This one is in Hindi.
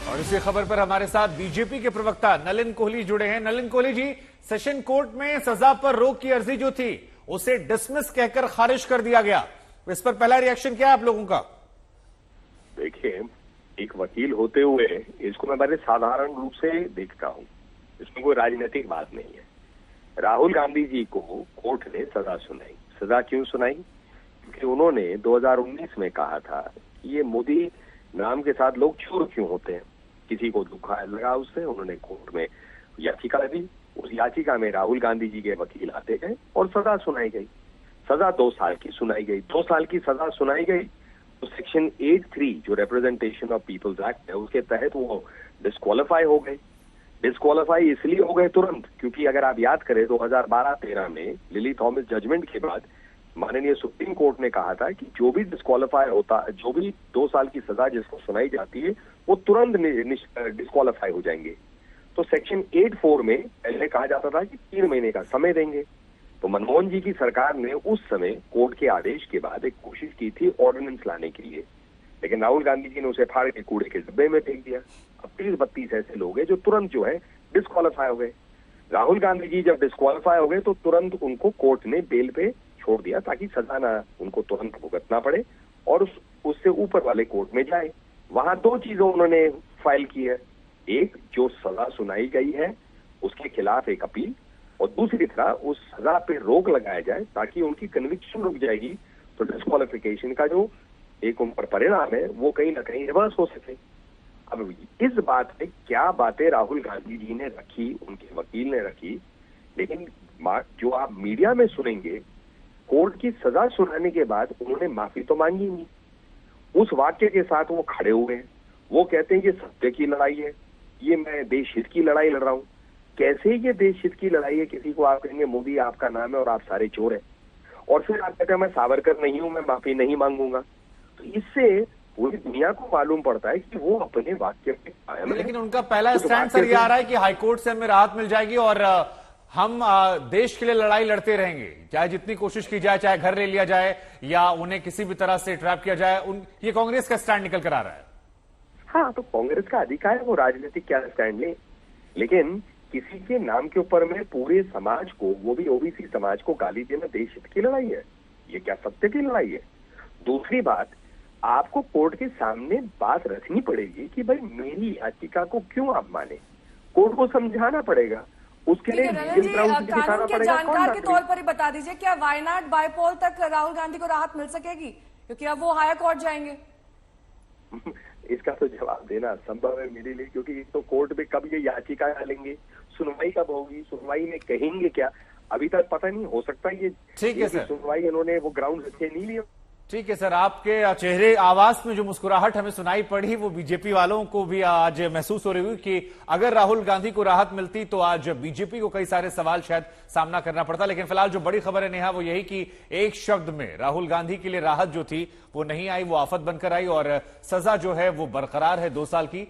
और इसी खबर पर हमारे साथ बीजेपी के प्रवक्ता नलिन कोहली जुड़े हैं। नलिन कोहली जी, सेशन कोर्ट में सजा पर रोक की अर्जी जो थी उसे डिसमिस कहकर खारिज कर दिया गया। इस पर पहला रिएक्शन क्या है आप लोगों का? देखिए, एक वकील होते हुए इसको मैं बड़े साधारण रूप से देखता हूं। इसमें कोई राजनीतिक बात नहीं है। राहुल गांधी जी को कोर्ट ने सजा सुनाई। सजा क्यों सुनाई? क्योंकि उन्होंने 2019 में कहा था कि ये मोदी नाम के साथ लोग चोर क्यों होते हैं, किसी को दुख लगा उससे। उन्होंने कोर्ट में याचिका दी। उस याचिका में राहुल गांधी जी के वकील आते गए और सजा सुनाई गई। सजा 2 साल की सुनाई गई। 2 साल की सजा सुनाई गई तो सेक्शन 8(3 जो रिप्रेजेंटेशन ऑफ पीपल्स एक्ट है उसके तहत वो डिस्क्वालीफाई हो गए। डिस्क्वालीफाई इसलिए हो गए तुरंत क्योंकि अगर आप याद करें 2012-13 में लिली थॉमस जजमेंट के बाद माननीय सुप्रीम कोर्ट ने कहा था कि जो भी डिस्क्वालीफाई होता, जो भी 2 साल की सजा जिसको सुनाई जाती है वो तुरंत डिस्क्वालीफाई हो जाएंगे। तो सेक्शन 8(4 में पहले कहा जाता था कि 3 महीने का समय देंगे। तो मनमोहन जी की सरकार ने उस समय कोर्ट के आदेश के बाद एक कोशिश की थी ऑर्डिनेंस लाने के लिए, लेकिन राहुल गांधी जी ने उसे फाड़ के कूड़े के डिब्बे में फेंक दिया। अब 30-32 ऐसे लोग हैं जो तुरंत जो है डिस्क्वालीफाई हो गए। राहुल गांधी जी जब डिस्क्वालीफाई हो गए तो तुरंत उनको कोर्ट ने बेल पे छोड़ दिया ताकि सजा ना उनको तुरंत भुगतना पड़े और उससे ऊपर वाले कोर्ट में जाए। वहां 2 चीजें उन्होंने फाइल की है। एक, जो सजा सुनाई गई है उसके खिलाफ एक अपील, और दूसरी तरफ उस सजा पे रोक लगाया जाए ताकि उनकी कन्विक्शन रुक जाएगी तो डिस्क्वालिफिकेशन का जो एक उन पर परिणाम है वो कहीं ना कहीं रिवर्स हो सके। अब इस बात पे क्या बातें राहुल गांधी जी ने रखी, उनके वकील ने रखी, लेकिन जो आप मीडिया में सुनेंगे, कोर्ट की सजा सुनाने के बाद उन्होंने माफी तो मांगी नहीं। उस वाक्य के साथ वो खड़े हुए हैं। वो कहते हैं ये सत्य की लड़ाई है, ये मैं देश हित की लड़ाई लड़ रहा हूं। कैसे ये देश हित की लड़ाई है? किसी को आप कहेंगे मोदी आपका नाम है और आप सारे चोर हैं, और फिर आप कहते हैं मैं सावरकर नहीं हूं, मैं माफी नहीं मांगूंगा। तो इससे पूरी दुनिया को मालूम पड़ता है कि वो अपने वाक्य पे कायम है। लेकिन उनका पहला स्टैंड सर ये आ रहा है कि हाईकोर्ट से हमें राहत मिल जाएगी और हम देश के लिए लड़ाई लड़ते रहेंगे, चाहे जितनी कोशिश की जाए, चाहे घर ले लिया जाए या उन्हें किसी भी तरह से ट्रैप किया जाए। ये कांग्रेस का स्टैंड निकल कर आ रहा है। हाँ, तो कांग्रेस का अधिकार है वो राजनीतिक क्या स्टैंड ले, लेकिन किसी के नाम के ऊपर में पूरे समाज को, वो भी ओबीसी समाज को गाली देना देश हित की लड़ाई है? ये क्या सत्य की लड़ाई है? दूसरी बात, आपको कोर्ट के सामने बात रखनी पड़ेगी कि भाई मेरी याचिका को क्यों आप माने। कोर्ट को समझाना पड़ेगा, उसके लिए कानून के जानकार के तौर पर ही बता दीजिए, क्या वायनाड बाईपोल तक राहुल गांधी को राहत मिल सकेगी? क्योंकि अब वो हाई कोर्ट जाएंगे। इसका तो जवाब देना संभव है मेरे लिए, क्योंकि तो कोर्ट में कब ये याचिका डालेंगे, सुनवाई कब होगी, सुनवाई में कहेंगे क्या, अभी तक पता नहीं। हो सकता है ये ठीक है सर, सुनवाई इन्होंने वो ग्राउंड अच्छे नहीं लिए। ठीक है सर, आपके चेहरे आवाज में जो मुस्कुराहट हमें सुनाई पड़ी वो बीजेपी वालों को भी आज महसूस हो रही हुई कि अगर राहुल गांधी को राहत मिलती तो आज बीजेपी को कई सारे सवाल शायद सामना करना पड़ता। लेकिन फिलहाल जो बड़ी खबर है नेहा वो यही कि एक शब्द में राहुल गांधी के लिए राहत जो थी वो नहीं आई, वो आफत बनकर आई और सजा जो है वो बरकरार है 2 साल की।